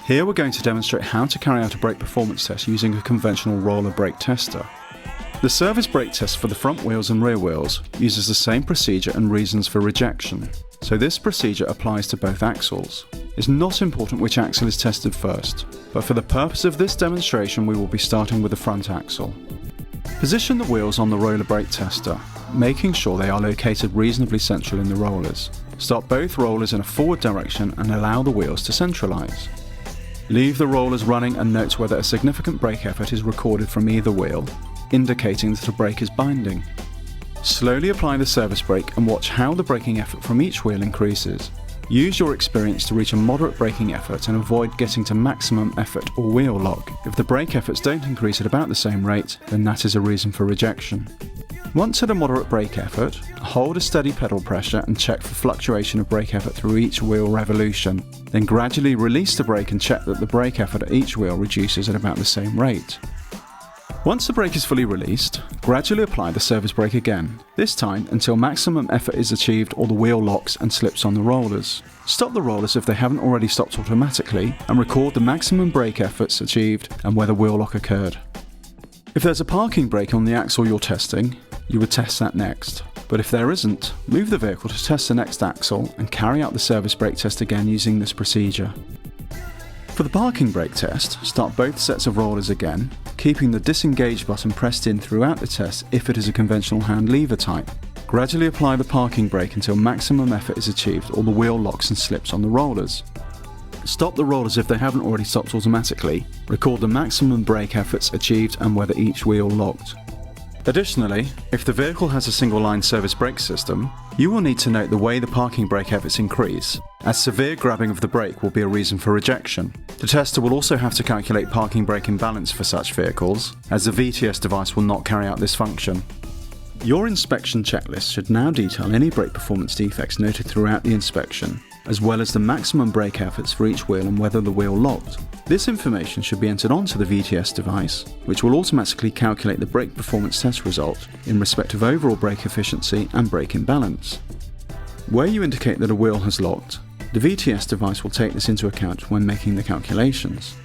Here we're going to demonstrate how to carry out a brake performance test using a conventional roller brake tester. The service brake test for the front wheels and rear wheels uses the same procedure and reasons for rejection, so this procedure applies to both axles. It's not important which axle is tested first, but for the purpose of this demonstration we will be starting with the front axle. Position the wheels on the roller brake tester, making sure they are located reasonably central in the rollers. Start both rollers in a forward direction and allow the wheels to centralize. Leave the rollers running and note whether a significant brake effort is recorded from either wheel, indicating that a brake is binding. Slowly apply the service brake and watch how the braking effort from each wheel increases. Use your experience to reach a moderate braking effort and avoid getting to maximum effort or wheel lock. If the brake efforts don't increase at about the same rate, then that is a reason for rejection. Once at a moderate brake effort, hold a steady pedal pressure and check for fluctuation of brake effort through each wheel revolution. Then gradually release the brake and check that the brake effort at each wheel reduces at about the same rate. Once the brake is fully released, gradually apply the service brake again, this time until maximum effort is achieved or the wheel locks and slips on the rollers. Stop the rollers if they haven't already stopped automatically and record the maximum brake efforts achieved and whether wheel lock occurred. If there's a parking brake on the axle you're testing, you would test that next. But if there isn't, move the vehicle to test the next axle and carry out the service brake test again using this procedure. For the parking brake test, start both sets of rollers again, keeping the disengage button pressed in throughout the test if it is a conventional hand lever type. Gradually apply the parking brake until maximum effort is achieved or the wheel locks and slips on the rollers. Stop the rollers if they haven't already stopped automatically, record the maximum brake efforts achieved and whether each wheel locked. Additionally, if the vehicle has a single-line service brake system, you will need to note the way the parking brake efforts increase, as severe grabbing of the brake will be a reason for rejection. The tester will also have to calculate parking brake imbalance for such vehicles, as the VTS device will not carry out this function. Your inspection checklist should now detail any brake performance defects noted throughout the inspection, as well as the maximum brake efforts for each wheel and whether the wheel locked. This information should be entered onto the VTS device, which will automatically calculate the brake performance test result in respect of overall brake efficiency and brake imbalance. Where you indicate that a wheel has locked, the VTS device will take this into account when making the calculations.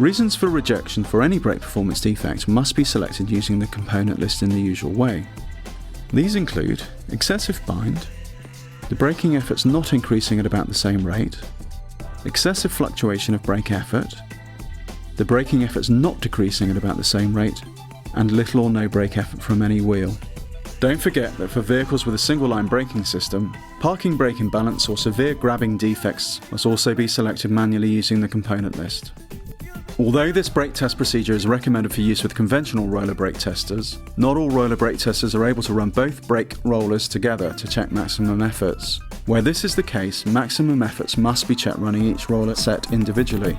Reasons for rejection for any brake performance defect must be selected using the component list in the usual way. These include excessive bind, the braking efforts not increasing at about the same rate, excessive fluctuation of brake effort, the braking efforts not decreasing at about the same rate, and little or no brake effort from any wheel. Don't forget that for vehicles with a single-line braking system, parking brake imbalance or severe grabbing defects must also be selected manually using the component list. Although this brake test procedure is recommended for use with conventional roller brake testers, not all roller brake testers are able to run both brake rollers together to check maximum efforts. Where this is the case, maximum efforts must be checked running each roller set individually.